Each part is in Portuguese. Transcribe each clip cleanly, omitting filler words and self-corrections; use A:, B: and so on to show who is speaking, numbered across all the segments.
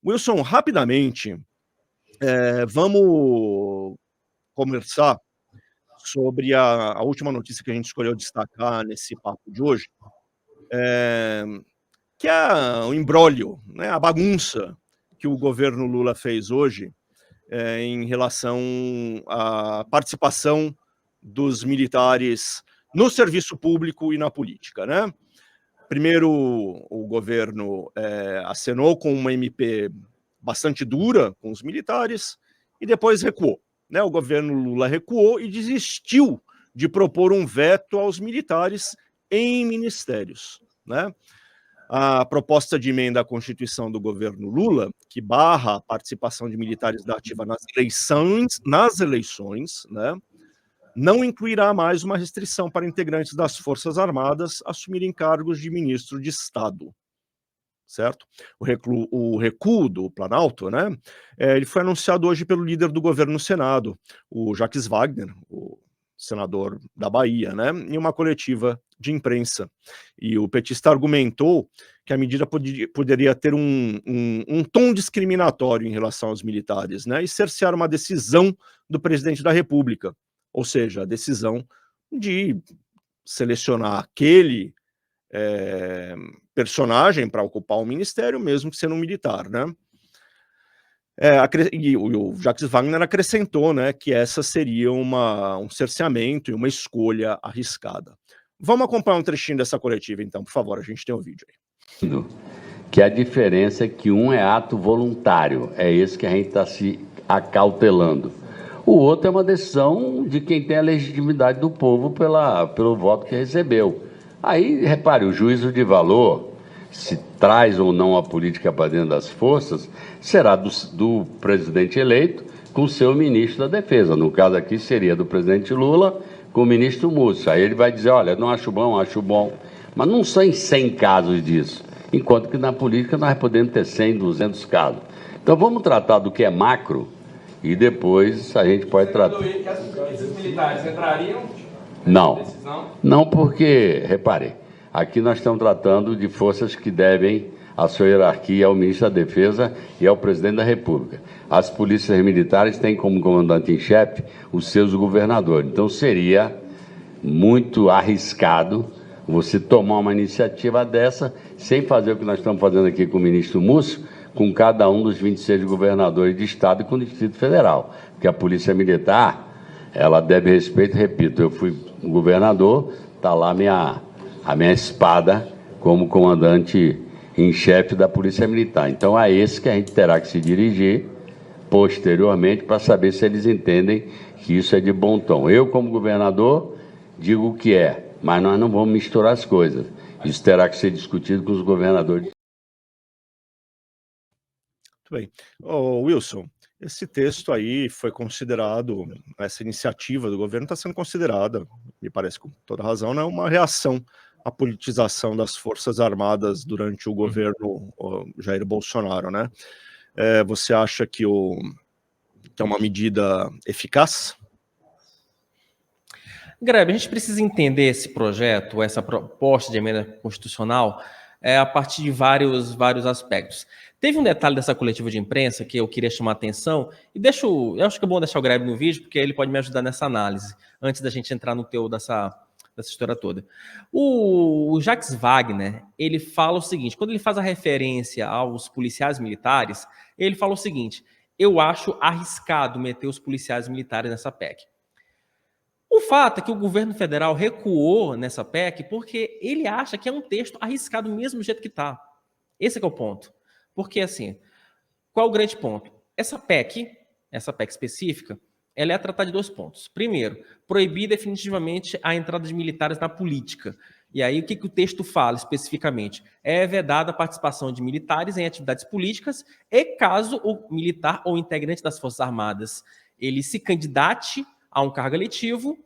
A: Wilson, rapidamente, vamos conversar sobre a última notícia que a gente escolheu destacar nesse papo de hoje, que é o imbróglio, né, a bagunça que o governo Lula fez hoje, em relação à participação dos militares no serviço público e na política, né? Primeiro, o governo acenou com uma MP bastante dura com os militares e depois recuou, né? O governo Lula recuou e desistiu de propor um veto aos militares em ministérios, né? A proposta de emenda à Constituição do governo Lula, que barra a participação de militares da ativa nas eleições, né, não incluirá mais uma restrição para integrantes das Forças Armadas assumirem cargos de ministro de Estado, certo? O recuo do Planalto, né, ele foi anunciado hoje pelo líder do governo no Senado, o Jacques Wagner, o senador da Bahia, né, em uma coletiva de imprensa. E o petista argumentou que a medida poderia ter um tom discriminatório em relação aos militares, né, e cercear uma decisão do presidente da República, ou seja, a decisão de selecionar aquele personagem para ocupar o ministério, mesmo que sendo um militar, né? E o Jacques Wagner acrescentou, né, que essa seria um cerceamento e uma escolha arriscada. Vamos acompanhar um trechinho dessa coletiva, então, por favor, a gente tem o vídeo aí.
B: Que a diferença é que um é ato voluntário, é esse que a gente está se acautelando. O outro é uma decisão de quem tem a legitimidade do povo pelo voto que recebeu. Aí, repare, o juízo de valor, se traz ou não a política para dentro das forças, será do presidente eleito com o seu ministro da Defesa. No caso aqui seria do presidente Lula com o ministro Múcio. Aí ele vai dizer, olha, não acho bom. Mas não são 100 casos disso. Enquanto que na política nós podemos ter 100, 200 casos. Então vamos tratar do que é macro e depois a gente pode tratar...
C: Esses militares entrariam?
B: Não, porque, repare, aqui nós estamos tratando de forças que devem a sua hierarquia ao ministro da Defesa e ao presidente da República. As polícias militares têm como comandante em chefe os seus governadores. Então seria muito arriscado você tomar uma iniciativa dessa sem fazer o que nós estamos fazendo aqui com o ministro Múcio, com cada um dos 26 governadores de Estado e com o Distrito Federal. Porque a Polícia Militar, ela deve respeito, repito, eu fui governador, está lá a minha espada como comandante em chefe da Polícia Militar. Então, é esse que a gente terá que se dirigir posteriormente para saber se eles entendem que isso é de bom tom. Eu, como governador, digo o que é, mas nós não vamos misturar as coisas. Isso terá que ser discutido com os governadores.
A: Muito bem. Wilson, esse texto aí foi considerado, essa iniciativa do governo está sendo considerada, me parece com toda razão, né, uma reação à politização das Forças Armadas durante o governo Jair Bolsonaro, né? Você acha que é uma medida eficaz?
C: Grebe, a gente precisa entender esse projeto, essa proposta de emenda constitucional, a partir de vários aspectos. Teve um detalhe dessa coletiva de imprensa que eu queria chamar a atenção, e eu acho que é bom deixar o Grebe no vídeo, porque ele pode me ajudar nessa análise, antes da gente entrar no teor dessa história toda. O Jacques Wagner, ele fala o seguinte, quando ele faz a referência aos policiais militares, ele fala o seguinte, eu acho arriscado meter os policiais militares nessa PEC. O fato é que o governo federal recuou nessa PEC porque ele acha que é um texto arriscado mesmo do jeito que está. Esse é o ponto. Porque, assim, qual é o grande ponto? Essa PEC específica, ela é tratada de 2 pontos. Primeiro, proibir definitivamente a entrada de militares na política. E aí, o que o texto fala especificamente? É vedada a participação de militares em atividades políticas e caso o militar ou integrante das Forças Armadas ele se candidate a um cargo eletivo,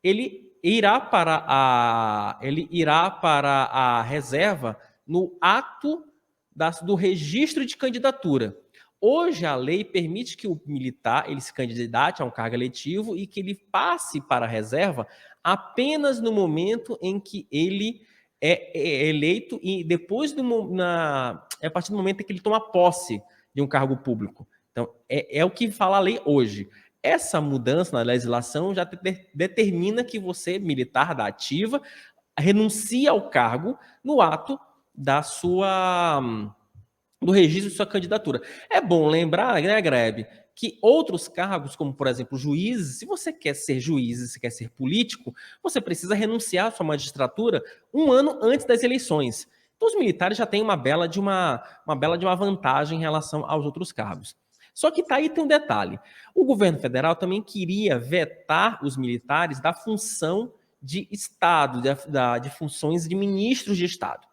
C: ele irá para a reserva no ato do registro de candidatura. Hoje, a lei permite que o militar ele se candidate a um cargo eletivo e que ele passe para a reserva apenas no momento em que ele é eleito e depois a partir do momento em que ele toma posse. de um cargo público. Então, é o que fala a lei hoje. Essa mudança na legislação já determina que você, militar da ativa, renuncia ao cargo no ato do registro de sua candidatura. É bom lembrar, né, Grebe, que outros cargos, como, por exemplo, juízes, se você quer ser juiz, se quer ser político, você precisa renunciar à sua magistratura 1 ano antes das eleições. Então, os militares já têm uma bela de uma vantagem em relação aos outros cargos. Só que tá aí tem um detalhe. O governo federal também queria vetar os militares da função de Estado, de funções de ministros de Estado.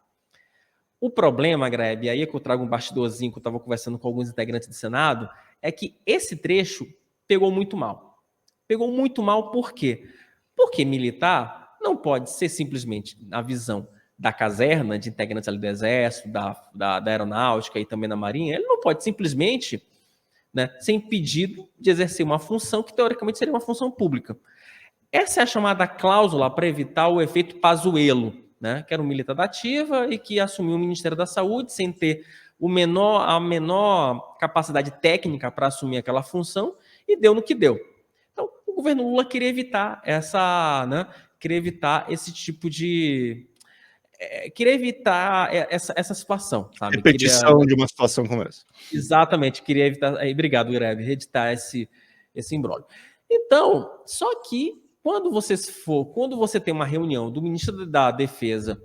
C: O problema, Grebe, aí é que eu trago um bastidorzinho que eu estava conversando com alguns integrantes do Senado, é que esse trecho pegou muito mal. Pegou muito mal por quê? Porque militar não pode ser simplesmente, na visão da caserna, de integrantes ali do Exército, da Aeronáutica e também da Marinha, ele não pode simplesmente, né, ser impedido de exercer uma função que teoricamente seria uma função pública. Essa é a chamada cláusula para evitar o efeito Pazuello, né, que era um militar da ativa e que assumiu o Ministério da Saúde sem ter a menor capacidade técnica para assumir aquela função e deu no que deu. Então, o governo Lula queria evitar esse tipo de... queria evitar essa situação, sabe?
A: Repetição de uma situação como essa.
C: Exatamente, queria evitar... Obrigado, Greve, reeditar esse imbróglio. Então, só que quando você tem uma reunião do ministro da Defesa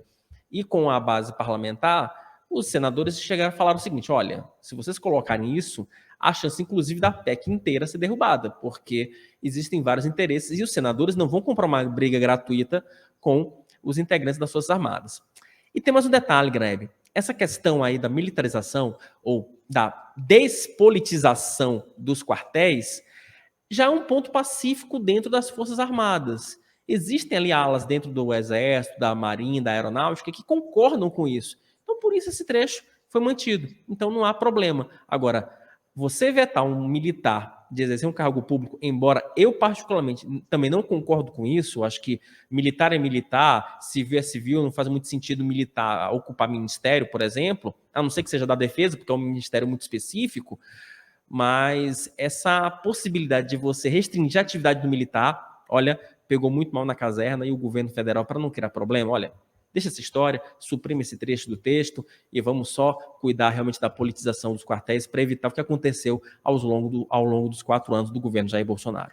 C: e com a base parlamentar, os senadores chegaram a falar o seguinte: olha, se vocês colocarem isso, a chance, inclusive, da PEC inteira ser derrubada, porque existem vários interesses e os senadores não vão comprar uma briga gratuita com os integrantes das Forças Armadas. E tem mais um detalhe, Grebe. Essa questão aí da militarização ou da despolitização dos quartéis já é um ponto pacífico dentro das Forças Armadas. Existem ali alas dentro do Exército, da Marinha, da Aeronáutica, que concordam com isso. Então, por isso esse trecho foi mantido. Então, não há problema. Agora, você vetar um militar de exercer um cargo público, embora eu particularmente também não concordo com isso, acho que militar é militar, civil é civil, não faz muito sentido militar ocupar ministério, por exemplo, a não ser que seja da defesa, porque é um ministério muito específico, mas essa possibilidade de você restringir a atividade do militar, olha, pegou muito mal na caserna e o governo federal, para não criar problema, olha, deixa essa história, suprime esse trecho do texto e vamos só cuidar realmente da politização dos quartéis para evitar o que aconteceu ao longo dos 4 anos do governo Jair Bolsonaro.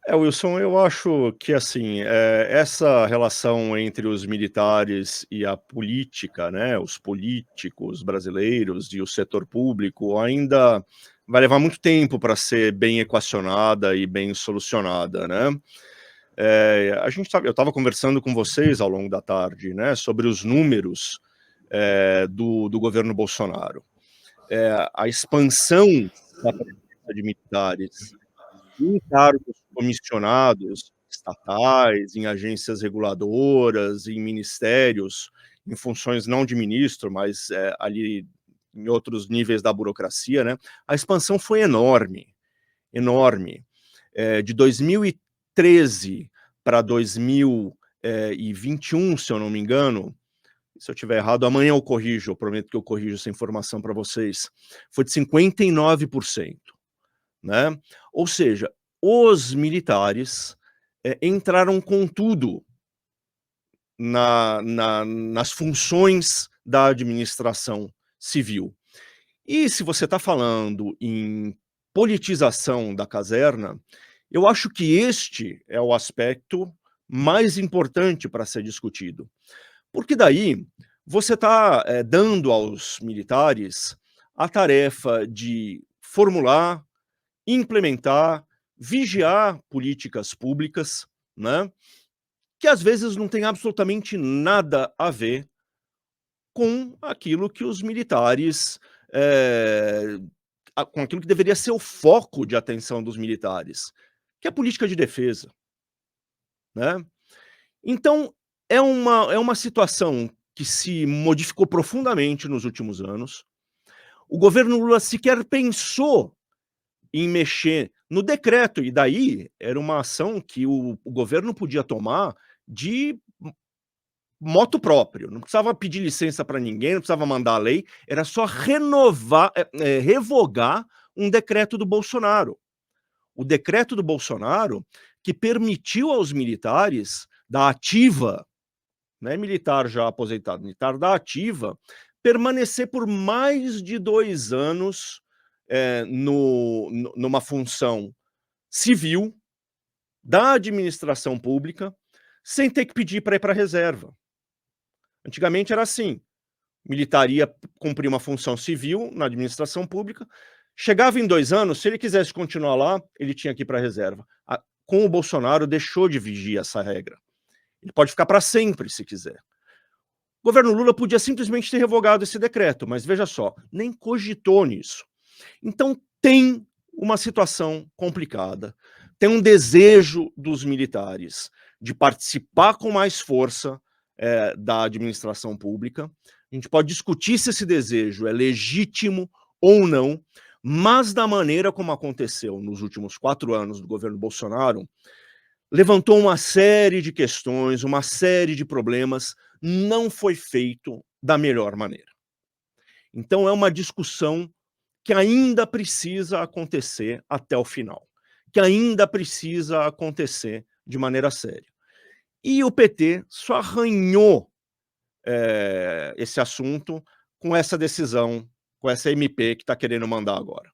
A: Wilson, eu acho que, assim, essa relação entre os militares e a política, né, os políticos brasileiros e o setor público ainda vai levar muito tempo para ser bem equacionada e bem solucionada, né? Eu estava conversando com vocês ao longo da tarde, né, sobre os números do governo Bolsonaro. A expansão da presença de militares em cargos comissionados estatais, em agências reguladoras, em ministérios, em funções não de ministro, mas ali em outros níveis da burocracia, né? A expansão foi enorme, enorme. De 2013 para 2021, se eu não me engano, se eu estiver errado, amanhã eu corrijo, eu prometo que eu corrijo essa informação para vocês, foi de 59%, né? Ou seja, os militares entraram com tudo nas funções da administração civil. E se você está falando em politização da caserna, eu acho que este é o aspecto mais importante para ser discutido. Porque daí você está dando aos militares a tarefa de formular, implementar, vigiar políticas públicas, né, que às vezes não tem absolutamente nada a ver com aquilo que os militares, com aquilo que deveria ser o foco de atenção dos militares, que é a política de defesa, né? Então, é uma situação que se modificou profundamente nos últimos anos. O governo Lula sequer pensou em mexer no decreto, e daí era uma ação que o governo podia tomar de moto próprio, não precisava pedir licença para ninguém, não precisava mandar a lei, era só revogar um decreto do Bolsonaro. O decreto do Bolsonaro que permitiu aos militares da ativa, não é militar já aposentado, militar da ativa, permanecer por mais de 2 anos numa função civil da administração pública, sem ter que pedir para ir para a reserva. Antigamente era assim, o militar ia cumprir uma função civil na administração pública, chegava em 2 anos, se ele quisesse continuar lá, ele tinha que ir para a reserva. Com o Bolsonaro, deixou de vigir essa regra. Ele pode ficar para sempre, se quiser. O governo Lula podia simplesmente ter revogado esse decreto, mas veja só, nem cogitou nisso. Então tem uma situação complicada, tem um desejo dos militares de participar com mais força da administração pública. A gente pode discutir se esse desejo é legítimo ou não, mas da maneira como aconteceu nos últimos 4 anos do governo Bolsonaro, levantou uma série de questões, uma série de problemas, não foi feito da melhor maneira. Então é uma discussão que ainda precisa acontecer até o final, que ainda precisa acontecer de maneira séria. E o PT só arranhou esse assunto com essa decisão, com essa MP que está querendo mandar agora.